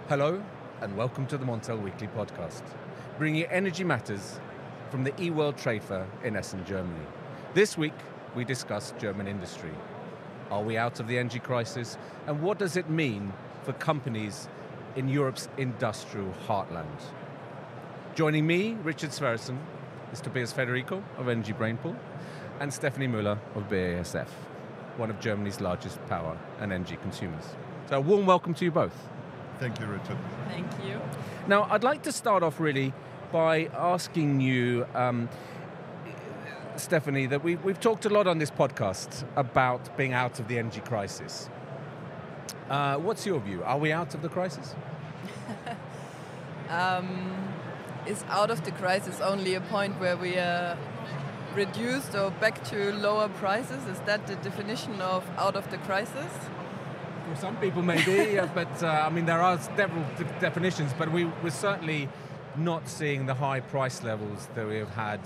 Hello and welcome to the Montel Weekly Podcast, bringing you energy matters from the E-World Trade Fair in Essen, Germany. This week we discuss German industry. Are we out of the energy crisis, and what does it mean for companies in Europe's industrial heartland? Joining me, Richard Sverrisson, is Tobias Federico of Energy Brainpool and Stefanie Müller of BASF, one of Germany's largest power and energy consumers. So a warm welcome to you both. Thank you, Richard. Thank you. Now, I'd like to start off really by asking you, Stefanie, that we've talked a lot on this podcast about being out of the energy crisis. What's your view? Are we out of the crisis? Is out of the crisis only a point where we are reduced or back to lower prices? Is that the definition of out of the crisis? For some people, maybe, but I mean, there are several definitions. But we're certainly not seeing the high price levels that we have had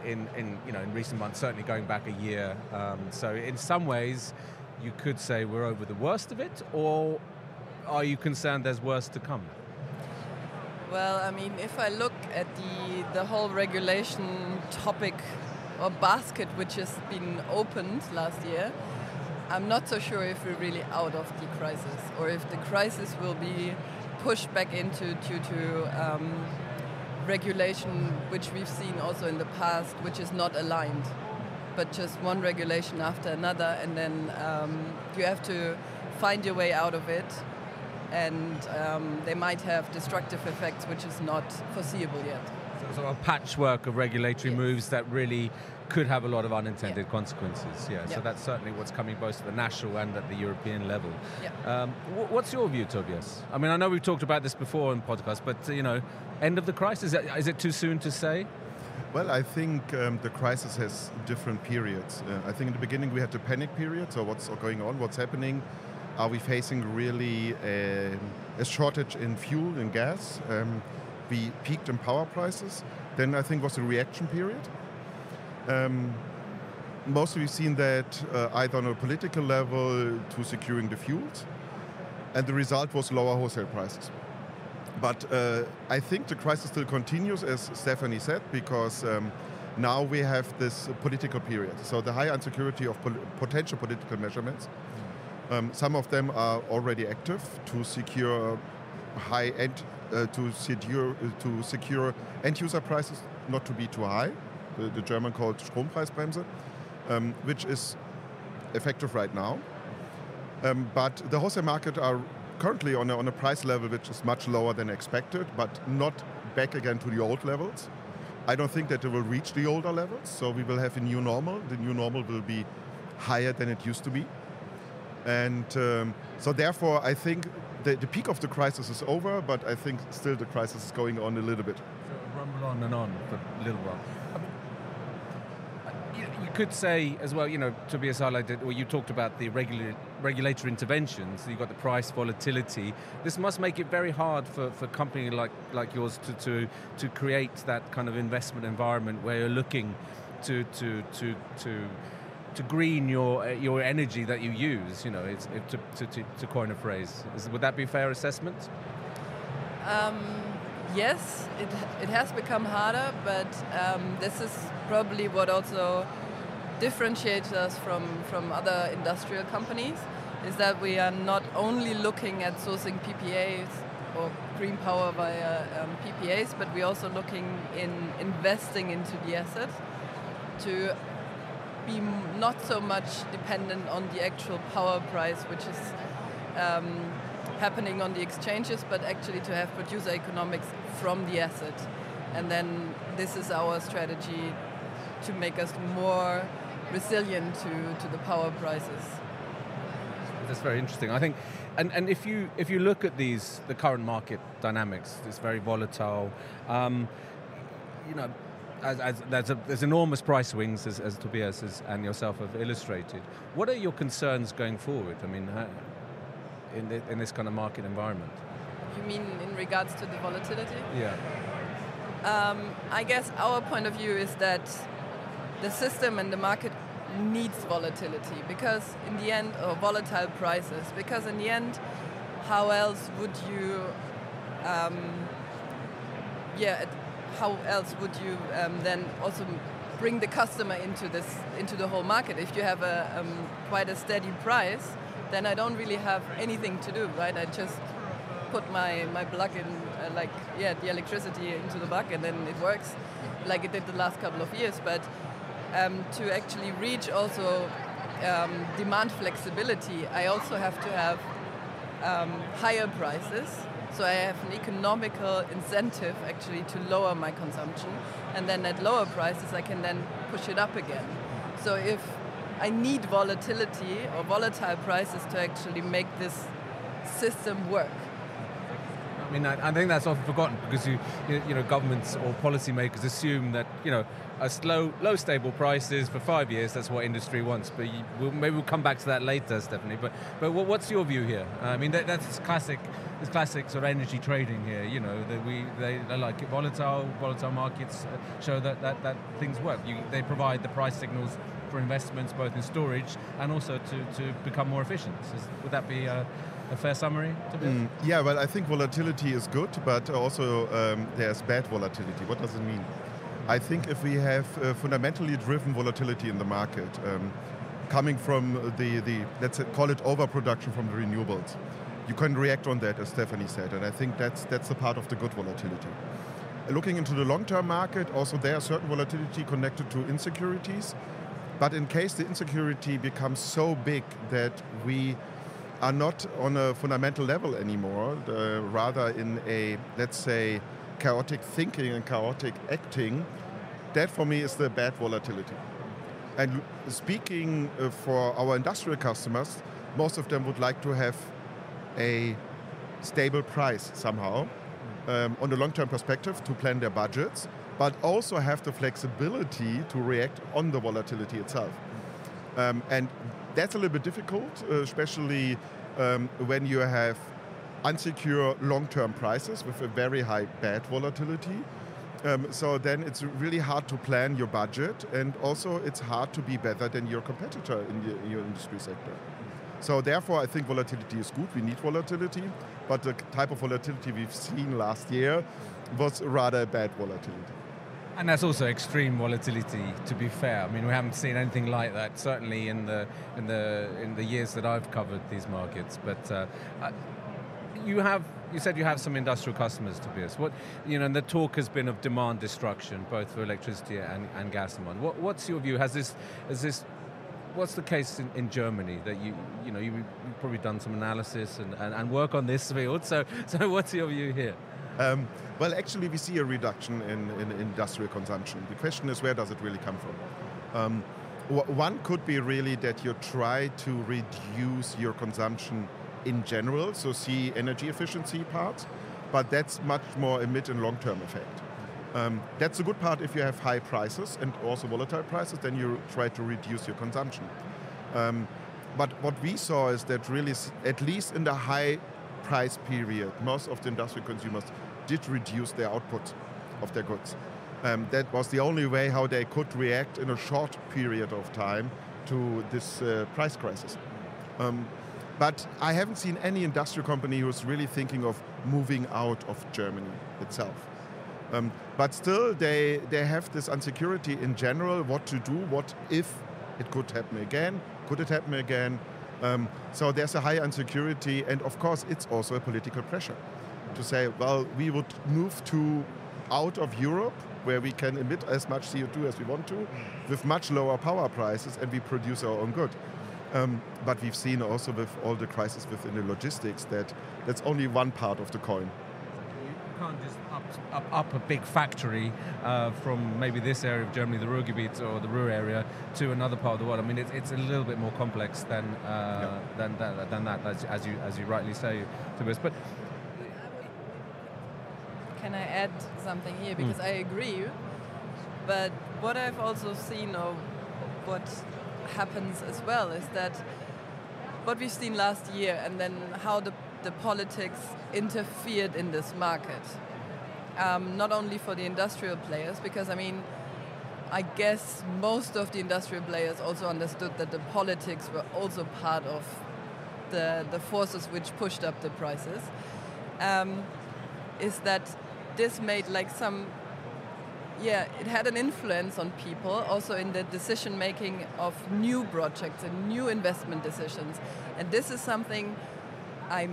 in recent months. Certainly going back a year. So in some ways, you could say we're over the worst of it, or are you concerned there's worse to come? Well, I mean, if I look at the whole regulation topic or basket which has been opened last year, I'm not so sure if we're really out of the crisis or if the crisis will be pushed back into due to regulation which we've seen also in the past, which is not aligned, but just one regulation after another, and then you have to find your way out of it, and they might have destructive effects which is not foreseeable yet. So a patchwork of regulatory moves that really could have a lot of unintended consequences. So that's certainly what's coming both at the national and at the European level. What's your view, Tobias? I mean, I know we've talked about this before in podcasts, but end of the crisis, is it too soon to say? Well, I think the crisis has different periods. I think in the beginning we had the panic period, so what's going on, what's happening? Are we facing really a shortage in fuel, in gas? We peaked in power prices. Then I think was a reaction period. Mostly we've seen that either on a political level to securing the fuels, and the result was lower wholesale prices. But I think the crisis still continues, as Stefanie said, because now we have this political period. So the high insecurity of potential political measurements. Some of them are already active to secure high-end, to secure end-user prices not to be too high. The German called Strompreisbremse, which is effective right now. But the wholesale market are currently on a price level which is much lower than expected, but not back again to the old levels. I don't think that they will reach the older levels, so we will have a new normal. The new normal will be higher than it used to be. And so therefore, I think the peak of the crisis is over, but I think still the crisis is going on a little bit. So rumble on and on for a little while. You could say as well, Tobias highlighted, or you talked about the regulatory interventions. You've got the price volatility. This must make it very hard for a company like yours to create that kind of investment environment where you're looking to green your energy that you use. To coin a phrase. Would that be a fair assessment? Yes, it has become harder, but this is probably what also differentiates us from other industrial companies, is that we are not only looking at sourcing PPAs or green power via PPAs, but we're also looking in investing into the asset to be not so much dependent on the actual power price, which is happening on the exchanges, but actually to have producer economics from the asset. And then this is our strategy to make us more resilient to the power prices. That's very interesting. I think, and if you look at the current market dynamics, it's very volatile. There's enormous price swings, as Tobias and yourself have illustrated. What are your concerns going forward? I mean, in this kind of market environment? You mean in regards to the volatility? Yeah. I guess our point of view is that the system and the market needs volatility, because in the end, or volatile prices, because in the end, how else would you, how else would you then also bring the customer into the whole market? If you have quite a steady price, then I don't really have anything to do, right? I just put my plug in, the electricity into the plug, and then it works like it did the last couple of years. But to actually reach also demand flexibility, I also have to have higher prices. So I have an economical incentive actually to lower my consumption, and then at lower prices I can then push it up again. So if I need volatility or volatile prices to actually make this system work. I mean, I think that's often forgotten because you know governments or policymakers assume that low stable prices for 5 years. That's what industry wants. But maybe we'll come back to that later, Stefanie. But what's your view here? I mean, that's classic. It's classic sort of energy trading here. You know, they like it volatile. Volatile markets show that things work. They provide the price signals for investments, both in storage and also to become more efficient. Would that be a fair summary, Tobias? Yeah, well, I think volatility is good, but also there's bad volatility. What does it mean? I think if we have fundamentally driven volatility in the market, coming from the let's call it overproduction from the renewables, you can react on that, as Stefanie said, and I think that's a part of the good volatility. Looking into the long-term market, also there are certain volatility connected to insecurities, but in case the insecurity becomes so big that we are not on a fundamental level anymore, rather in a, let's say, chaotic thinking and chaotic acting, that for me is the bad volatility. And speaking for our industrial customers, most of them would like to have a stable price somehow on the long-term perspective to plan their budgets, but also have the flexibility to react on the volatility itself. And that's a little bit difficult, especially when you have unsecure long-term prices with a very high bad volatility. So then it's really hard to plan your budget, and also it's hard to be better than your competitor in your industry sector. So therefore, I think volatility is good. We need volatility, but the type of volatility we've seen last year was rather bad volatility. And that's also extreme volatility, to be fair. I mean, we haven't seen anything like that, certainly in the years that I've covered these markets. But you said you have some industrial customers, Tobias. And the talk has been of demand destruction, both for electricity and gas and wine. What's your view? What's the case in Germany that you've probably done some analysis and work on this field? So what's your view here? Well, actually, we see a reduction in industrial consumption. The question is, where does it really come from? One could be really that you try to reduce your consumption in general, so see energy efficiency parts, but that's much more a mid and long-term effect. That's a good part if you have high prices and also volatile prices, then you try to reduce your consumption. But what we saw is that really, at least in the high price period, most of the industrial consumers did reduce their output of their goods. That was the only way how they could react in a short period of time to this price crisis. But I haven't seen any industrial company who's really thinking of moving out of Germany itself. But still, they have this insecurity in general, what to do, what if it could happen again, could it happen again? So there's a high insecurity, and of course it's also a political pressure to say, well, we would move out of Europe, where we can emit as much CO2 as we want to, with much lower power prices, and we produce our own good. But we've seen also with all the crises within the logistics that that's only one part of the coin. You can't just up a big factory from maybe this area of Germany, the Ruhrgebiet or the Ruhr area, to another part of the world. I mean, it's a little bit more complex than that, as you rightly say, Tobias. But can I add something here? Because I agree, but what I've also seen, or what happens as well, is that what we've seen last year, and then how the politics interfered in this market. Not only for the industrial players, because I guess most of the industrial players also understood that the politics were also part of the forces which pushed up the prices, is that this made like it had an influence on people also in the decision making of new projects and new investment decisions. And this is something I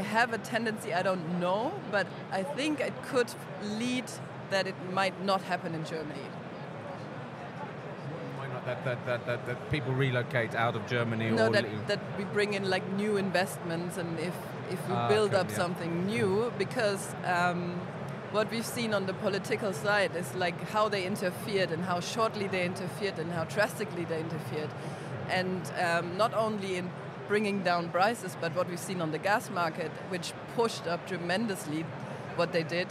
have a tendency, I don't know, but I think it could lead that it might not happen in Germany. Why not that people relocate out of Germany? No, or that we bring in like new investments, and if we build up something new, because what we've seen on the political side is like how they interfered and how shortly they interfered and how drastically they interfered. And not only in bringing down prices, but what we've seen on the gas market, which pushed up tremendously what they did,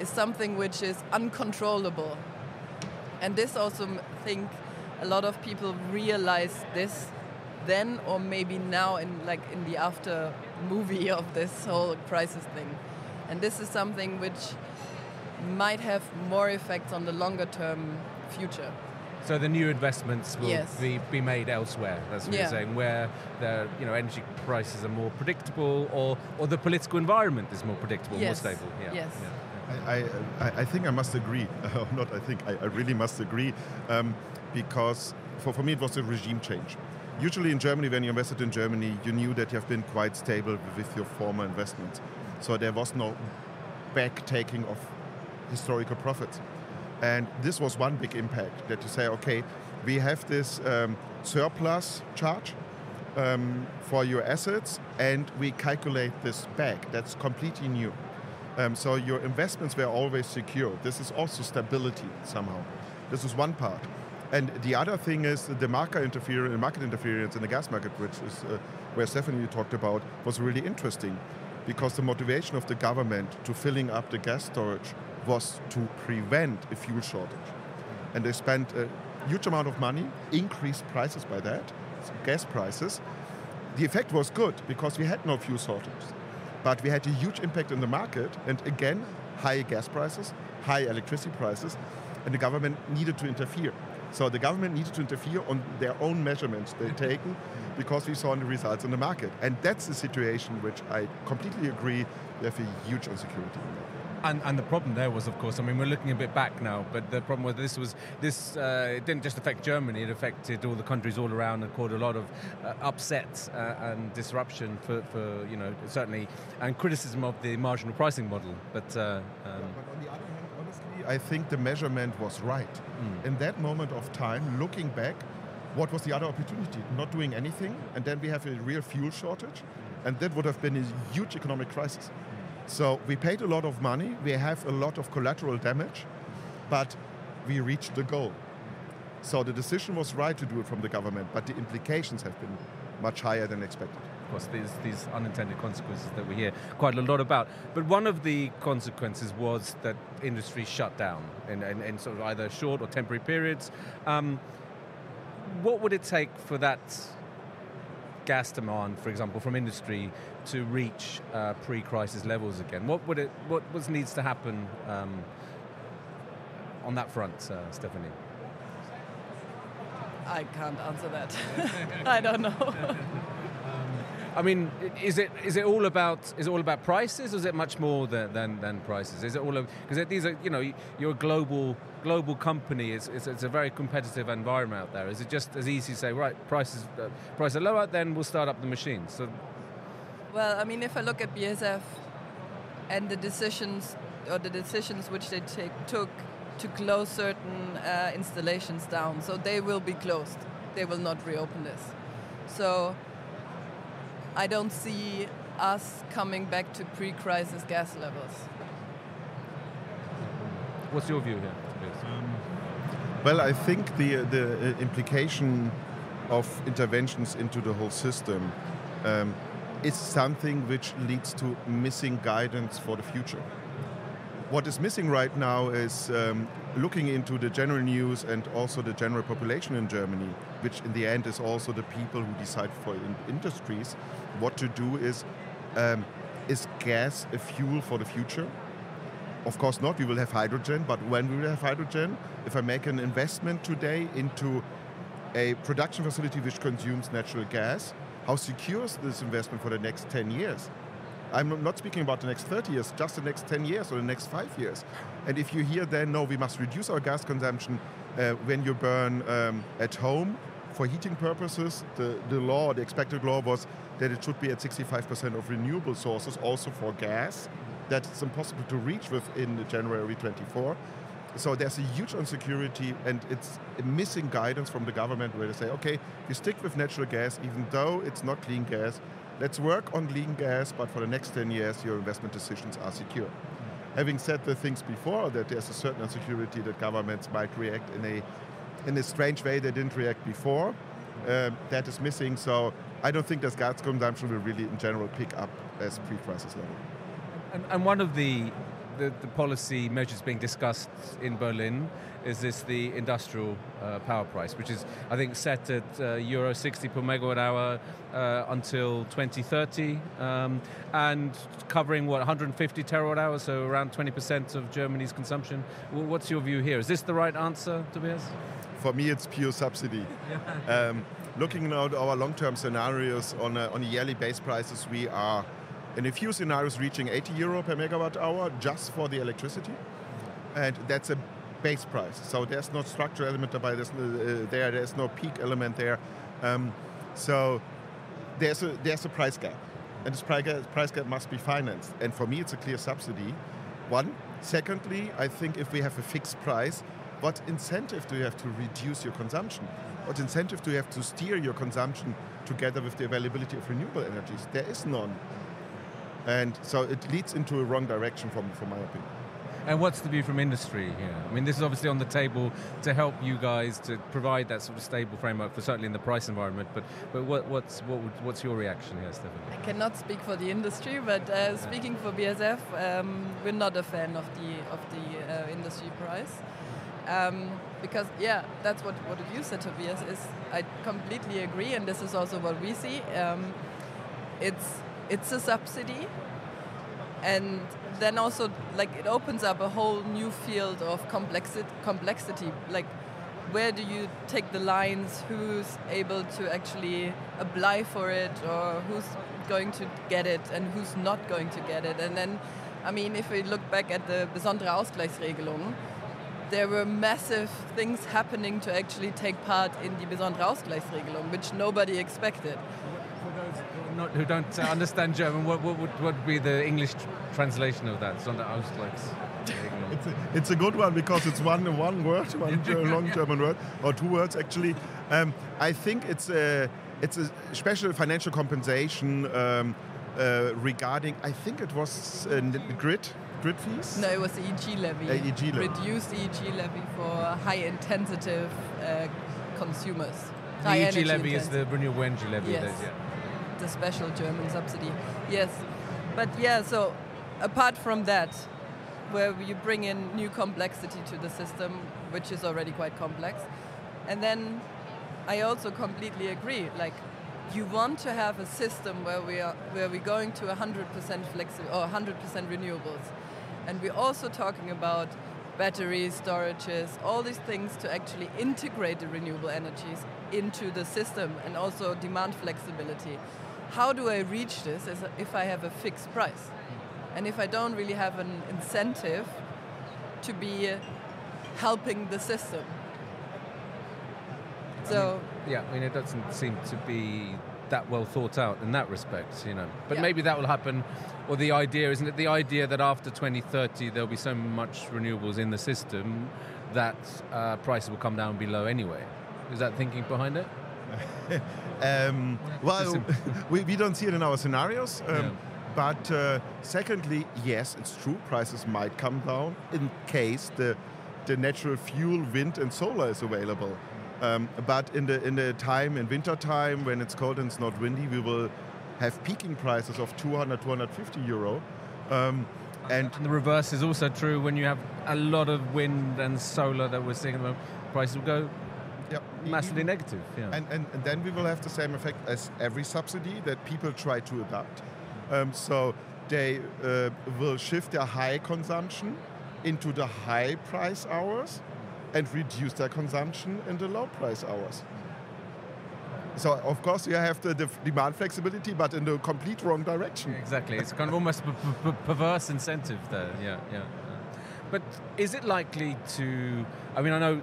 is something which is uncontrollable. And this also, I think, a lot of people realize this then, or maybe now in the after movie of this whole crisis thing. And this is something which might have more effects on the longer term future. So the new investments will Yes. be made elsewhere. That's what you're saying, where the energy prices are more predictable, or the political environment is more predictable, more stable. Yeah. Yes. I think I must agree. Not I think, I really must agree. Because for me it was a regime change. Usually in Germany, when you invested in Germany, you knew that you have been quite stable with your former investments. So there was no back-taking of historical profits. And this was one big impact, that you say, okay, we have this surplus charge for your assets, and we calculate this back. That's completely new. So your investments were always secure. This is also stability somehow. This is one part. And the other thing is the market interference in the gas market, which is where Stefanie talked about, was really interesting, because the motivation of the government to filling up the gas storage was to prevent a fuel shortage. And they spent a huge amount of money, increased prices by that, gas prices. The effect was good because we had no fuel shortage. But we had a huge impact on the market, and again, high gas prices, high electricity prices, and the government needed to interfere. So the government needed to interfere on their own measurements they've taken, because we saw the results in the market. And that's the situation which I completely agree, we have a huge insecurity in that. And the problem there was, of course, I mean, we're looking a bit back now, but the problem with this was it didn't just affect Germany, it affected all the countries all around and caused a lot of upset and disruption for certainly, and criticism of the marginal pricing model. But on the other hand, honestly, I think the measurement was right. In that moment of time, looking back, what was the other opportunity? Not doing anything, and then we have a real fuel shortage, and that would have been a huge economic crisis. So we paid a lot of money, we have a lot of collateral damage, but we reached the goal. So the decision was right to do it from the government, but the implications have been much higher than expected. Of course, these unintended consequences that we hear quite a lot about. But one of the consequences was that industry shut down in sort of either short or temporary periods. What would it take for that gas demand, for example, from industry to reach pre-crisis levels again? What needs to happen on that front, Stefanie? I can't answer that. I don't know. I mean, is it all about prices, or is it much more than prices? Is it all because these are you're a global company. It's a very competitive environment out there. Is it just as easy to say, right, prices are lower, then we'll start up the machines? So, well, I mean, if I look at BASF and the decisions which they took to close certain installations down, so they will be closed. They will not reopen this. So I don't see us coming back to pre-crisis gas levels. What's your view here, Tobias? Well, I think the implication of interventions into the whole system is something which leads to missing guidance for the future. What is missing right now is looking into the general news and also the general population in Germany, which in the end is also the people who decide for industries. What to do is gas a fuel for the future? Of course not, we will have hydrogen, but when we will have hydrogen, if I make an investment today into a production facility which consumes natural gas, how secure is this investment for the next 10 years? I'm not speaking about the next 30 years, just the next 10 years or the next 5 years. And if you hear then, no, we must reduce our gas consumption when you burn at home for heating purposes, the law, the expected law was that it should be at 65% of renewable sources, also for gas. That it's impossible to reach within January 24. So there's a huge insecurity, and it's a missing guidance from the government where they say, okay, you stick with natural gas, even though it's not clean gas. Let's work on clean gas, but for the next 10 years, your investment decisions are secure. Having said the things before, that there's a certain insecurity that governments might react in a strange way they didn't react before, that is missing. So I don't think that gas consumption will really, in general, pick up as pre-crisis level. And one of the policy measures being discussed in Berlin is the industrial power price, which is, I think, set at euro 60 per megawatt hour until 2030, and covering, 150 terawatt hours, so around 20% of Germany's consumption. What's your view here? Is this the right answer, Tobias? For me, it's pure subsidy. Looking now at our long-term scenarios on a yearly base prices, we are in a few scenarios reaching 80 euro per megawatt hour just for the electricity. And that's a base price. So there's no structural element there's no peak element there. So there's a price gap. And this price gap must be financed. And for me, it's a clear subsidy. One. Secondly, I think if we have a fixed price, what incentive do you have to reduce your consumption? What incentive do you have to steer your consumption together with the availability of renewable energies? There is none. And so it leads into a wrong direction from my opinion. And what's the view from industry here? I mean, this is obviously on the table to help you guys to provide that sort of stable framework for certainly in the price environment. But what's your reaction here, Stefanie? I cannot speak for the industry, but speaking for BASF, we're not a fan of the industry price. Because that's what you said, Tobias. Is I completely agree, and this is also what we see. It's a subsidy, and then also it opens up a whole new field of complexity. Like, where do you take the lines? Who's able to actually apply for it, or who's going to get it, and who's not going to get it? And then, I mean, if we look back at the besondere Ausgleichsregelung, there were massive things happening to actually take part in the besondere Ausgleichsregelung, which nobody expected. Who don't understand German, what would be the English translation of that? It's a good one because it's one word, long German word, or two words actually. I think it's a special financial compensation regarding, I think it was grid fees? No, it was the EEG levy. EEG levy. Reduced EEG levy for high-intensive consumers. The EEG levy is the renewable energy levy. Yes. The special German subsidy. Yes. But so apart from that, where you bring in new complexity to the system, which is already quite complex, and then I also completely agree, you want to have a system where we're going to 100% flexible or 100% renewables. And we're also talking about batteries, storages, all these things to actually integrate the renewable energies into the system, and also demand flexibility. How do I reach this if I have a fixed price? And if I don't really have an incentive to be helping the system. So it doesn't seem to be that well thought out in that respect, But maybe that will happen, or the idea, isn't it, the idea that after 2030 there'll be so much renewables in the system that prices will come down below anyway. Is that thinking behind it? We don't see it in our scenarios. But secondly, yes, it's true, prices might come down in case the natural fuel, wind and solar is available. But in the winter time, when it's cold and it's not windy, we will have peaking prices of 200, 250 euro. And the reverse is also true when you have a lot of wind and solar that we're seeing at the moment. Prices will go massively negative. And then we will have the same effect as every subsidy, that people try to adapt. So they will shift their high consumption into the high price hours and reduce their consumption in the low price hours. So of course you have the demand flexibility, but in the complete wrong direction. Exactly, it's kind of almost a perverse incentive there. Yeah. But is it likely to? I mean, I know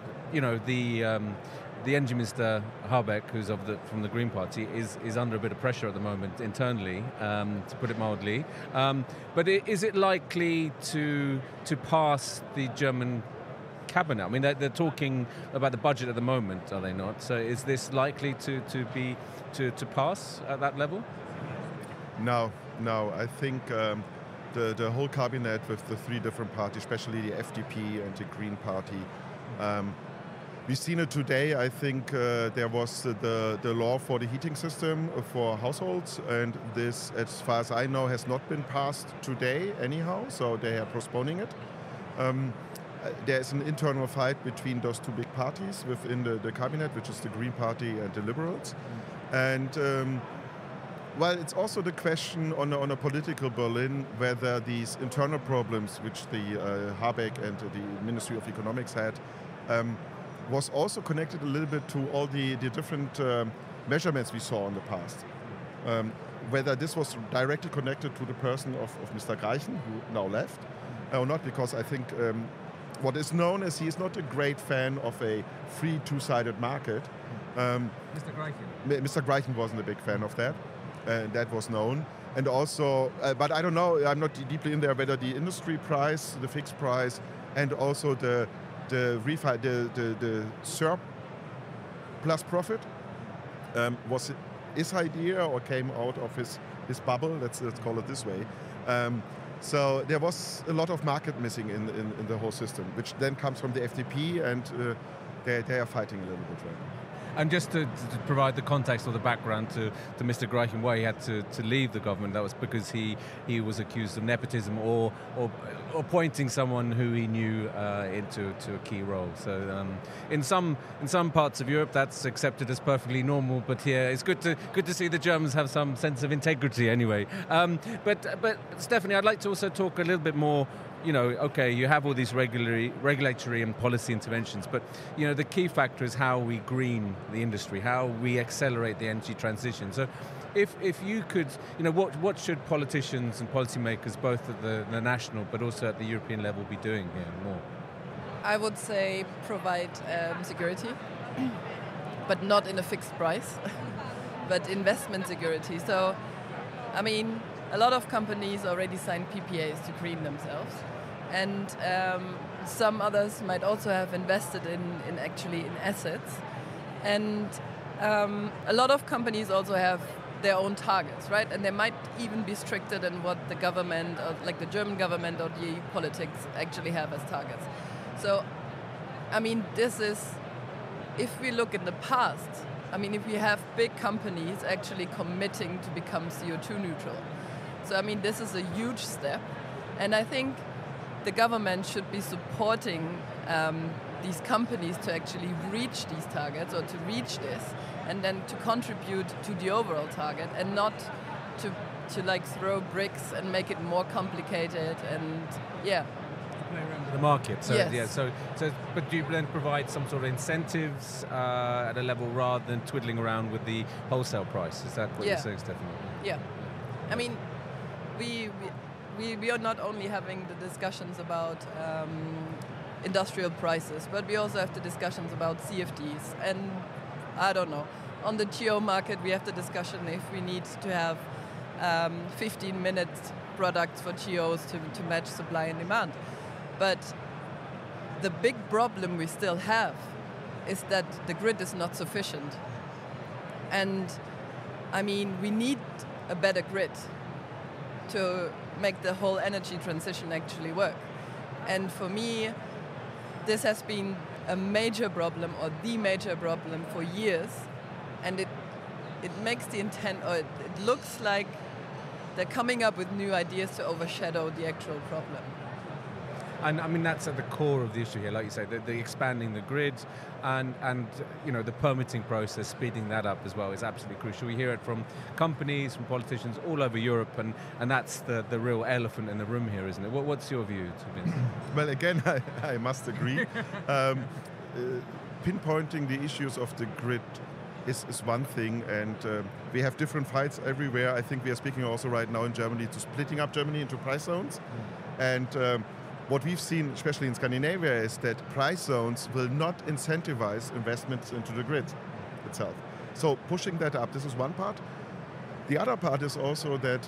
the Energy Minister Habeck, who's from the Green Party, is under a bit of pressure at the moment internally, to put it mildly. But is it likely to pass the German cabinet? I mean, they're talking about the budget at the moment, are they not? So is this likely to pass at that level? No. I think the whole cabinet with the three different parties, especially the FDP and the Green Party, we've seen it today. I think there was the law for the heating system for households, and this, as far as I know, has not been passed today anyhow, so they are postponing it. There's an internal fight between those two big parties within the cabinet, which is the Green Party and the Liberals. And well, it's also the question on a political Berlin whether these internal problems which the Habeck and the Ministry of Economics had was also connected a little bit to all the different measurements we saw in the past. Whether this was directly connected to the person of Mr. Greichen, who now left, or not, because I think what is known is he is not a great fan of a free two-sided market. Mr. Greichen? Mr. Greichen wasn't a big fan of that. That was known. And also, but I don't know, I'm not deeply in there, whether the industry price, the fixed price, and also the surplus profit was his idea or came out of his bubble, let's call it this way. So there was a lot of market missing in the whole system, which then comes from the FDP, and they are fighting a little bit right now. And just to provide the context or the background to Mr. Greichen, why he had to leave the government, that was because he was accused of nepotism or appointing someone who he knew into a key role. So in some parts of Europe that's accepted as perfectly normal, but here it's good to see the Germans have some sense of integrity anyway. But Stefanie, I'd like to also talk a little bit more. Okay, you have all these regulatory and policy interventions, but the key factor is how we green the industry, how we accelerate the energy transition. So if you could, what should politicians and policymakers, both at the national but also at the European level, be doing here more? I would say provide security, but not in a fixed price, but investment security. So, I mean, a lot of companies already signed PPAs to green themselves, and some others might also have invested in assets, and a lot of companies also have their own targets, right? And they might even be stricter than what the government, or like the German government or the EU politics actually have as targets. So, I mean, this is, if we look in the past, I mean, if we have big companies actually committing to become CO2 neutral. So, I mean, this is a huge step. And I think the government should be supporting these companies to actually reach these targets, or to reach this, and then to contribute to the overall target, and not to like throw bricks and make it more complicated and play around with the market. So yes. But do you then provide some sort of incentives at a level rather than twiddling around with the wholesale price? Is that what you're saying, Stefanie? Yeah. I mean, we are not only having the discussions about industrial prices, but we also have the discussions about CFDs. And I don't know, on the GO market we have the discussion if we need to have 15-minute products for GOs to match supply and demand. But the big problem we still have is that the grid is not sufficient. And I mean, we need a better grid to make the whole energy transition actually work. And for me, this has been a major problem, or the major problem, for years, and it makes the intent, or it looks like they're coming up with new ideas to overshadow the actual problem. And I mean, that's at the core of the issue here, like you say, the expanding the grid and the permitting process, speeding that up as well is absolutely crucial. We hear it from companies, from politicians all over Europe, and that's the real elephant in the room here, isn't it? What's your view, Tobias? Well, again, I must agree. Pinpointing the issues of the grid is one thing, and we have different fights everywhere. I think we are speaking also right now in Germany to splitting up Germany into price zones. And what we've seen, especially in Scandinavia, is that price zones will not incentivize investments into the grid itself. So pushing that up, this is one part. The other part is also that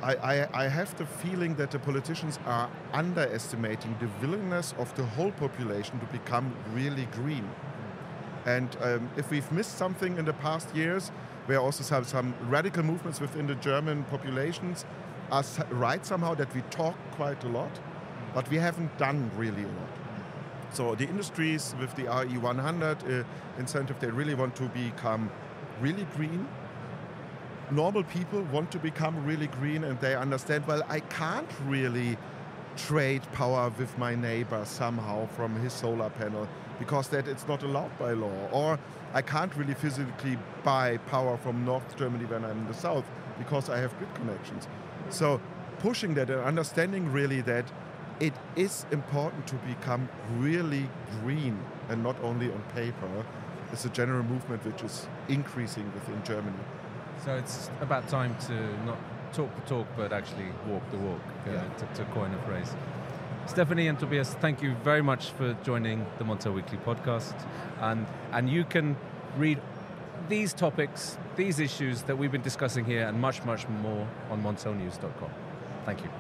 I have the feeling that the politicians are underestimating the willingness of the whole population to become really green. And if we've missed something in the past years, where also some radical movements within the German populations are right somehow that we talk quite a lot, but we haven't done really a lot. So the industries with the RE100 incentive, they really want to become really green. Normal people want to become really green, and they understand, well, I can't really trade power with my neighbor somehow from his solar panel because that it's not allowed by law. Or I can't really physically buy power from North Germany when I'm in the south because I have grid connections. So pushing that and understanding really that it is important to become really green and not only on paper is a general movement which is increasing within Germany. So it's about time to not talk the talk, but actually walk the walk, to coin a phrase. Stefanie and Tobias, thank you very much for joining the Montel Weekly podcast. And you can read these topics, these issues that we've been discussing here, and much, much more on montelnews.com. Thank you.